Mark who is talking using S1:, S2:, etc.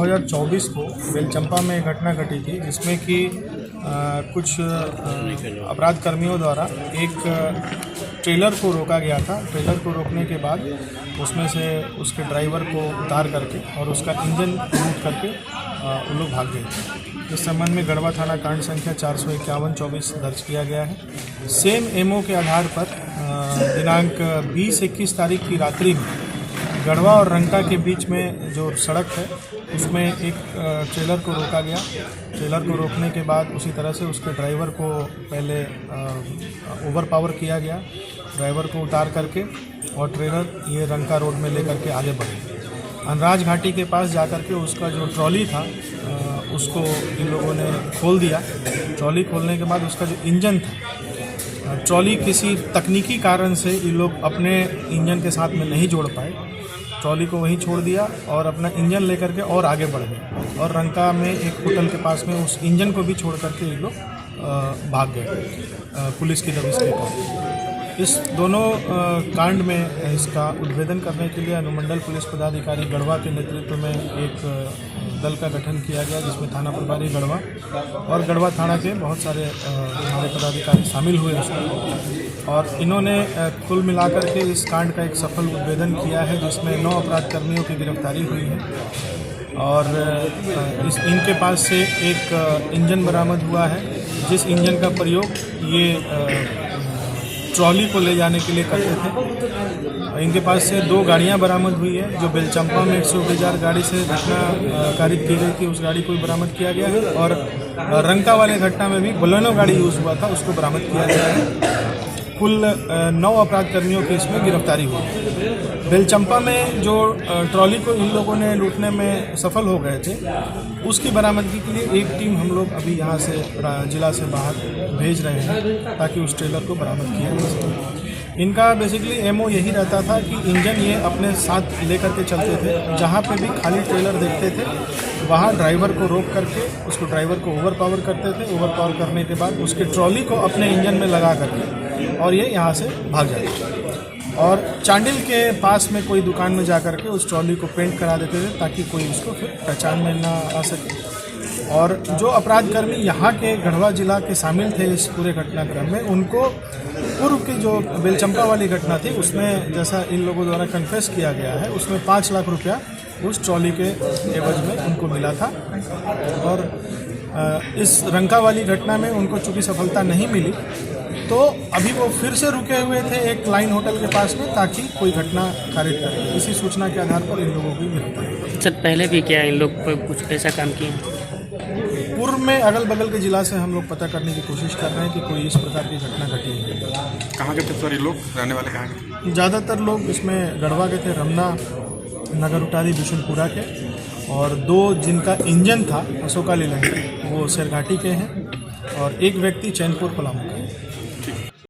S1: 2024 को बेलचंपा में एक घटना घटी थी जिसमें कि कुछ अपराध कर्मियों द्वारा एक ट्रेलर को रोका गया था। ट्रेलर को रोकने के बाद उसमें से उसके ड्राइवर को उतार करके और उसका इंजन लूट करके वो लोग भाग गए थे। इस संबंध में गढ़वा थाना कांड संख्या 451/24 दर्ज किया गया है। सेम एमओ के आधार पर दिनांक 20-21 तारीख की रात्रि में गढ़वा और रंका के बीच में जो सड़क है उसमें एक ट्रेलर को रोका गया। ट्रेलर को रोकने के बाद उसी तरह से उसके ड्राइवर को पहले ओवर पावर किया गया, ड्राइवर को उतार करके और ट्रेलर ये रंका रोड में लेकर के आगे बढ़े। अनराज घाटी के पास जाकर के उसका जो ट्रॉली था उसको इन लोगों ने खोल दिया। ट्रॉली खोलने के बाद उसका जो इंजन था, ट्रॉली किसी तकनीकी कारण से ये लोग अपने इंजन के साथ में नहीं जोड़ पाए, ट्रॉली को वहीं छोड़ दिया और अपना इंजन लेकर के और आगे बढ़ गए और रंका में एक होटल के पास में उस इंजन को भी छोड़ करके ये लोग भाग गए पुलिस की दबिश के तहत। इस दोनों कांड में इसका उद्भेदन करने के लिए अनुमंडल पुलिस पदाधिकारी गढ़वा के नेतृत्व में एक दल का गठन किया गया, जिसमें थाना प्रभारी गढ़वा और गढ़वा थाना के बहुत सारे हमारे पदाधिकारी शामिल हुए उसमें। और इन्होंने कुल मिलाकर के इस कांड का एक सफल उद्भेदन किया है, जिसमें 9 अपराध कर्मियों की गिरफ्तारी हुई है और इनके पास से एक इंजन बरामद हुआ है, जिस इंजन का प्रयोग ये ट्रॉली को ले जाने के लिए करते थे। इनके पास से 2 गाड़ियां बरामद हुई है। जो बेलचंपा में 120,000 गाड़ी से घटना कारित की गई थी उस गाड़ी को भी बरामद किया गया है और रंका वाले घटना में भी बोलेनो गाड़ी यूज़ हुआ था उसको बरामद किया गया है। कुल 9 अपराध कर्मियों की इसमें गिरफ्तारी हुई। बेलचंपा में जो ट्रॉली को इन लोगों ने लूटने में सफल हो गए थे उसकी बरामदगी के लिए एक टीम हम लोग अभी यहाँ से जिला से बाहर भेज रहे हैं ताकि उस ट्रेलर को बरामद किया जा सके। इनका बेसिकली एमओ यही रहता था कि इंजन ये अपने साथ लेकर के चलते थे। जहाँ पे भी खाली ट्रेलर देखते थे वहाँ ड्राइवर को रोक करके उसको ड्राइवर को ओवर पावर करते थे। ओवर पावर करने के बाद उसके ट्रॉली को अपने इंजन में लगा करके और ये यहाँ से भाग जाते थे और चांडिल के पास में कोई दुकान में जा करके उस ट्रॉली को पेंट करा देते थे ताकि कोई उसको फिर पहचान में ना आ सके। और जो अपराध कर्मी यहाँ के गढ़वा जिला के शामिल थे इस पूरे घटनाक्रम में, उनको पूर्व की जो बेलचंपा वाली घटना थी उसमें जैसा इन लोगों द्वारा कन्फेस किया गया है उसमें 5 लाख रुपया उस ट्रॉली के एवज में उनको मिला था। और इस रंका वाली घटना में उनको चूँकि सफलता नहीं मिली तो अभी वो फिर से रुके हुए थे एक लाइन होटल के पास में ताकि कोई घटना कारित करे। इसी सूचना के आधार पर इन लोगों की गिरफ्तारी।
S2: सर पहले भी क्या इन लोग पर कुछ ऐसा काम किए?
S1: पूर्व में अगल बगल के जिला से हम लोग पता करने की कोशिश कर रहे हैं कि कोई इस प्रकार की घटना घटी है।
S3: कहाँ के थे सर ये लोग, रहने वाले कहाँ के?
S1: ज़्यादातर लोग इसमें गढ़वा के थे, रमना, नगर उटारी, बिशुनपुरा के, और 2 जिनका इंजन था अशोका लीलैंड वो शेरघाटी के हैं और एक व्यक्ति चैनपुर पलामू का।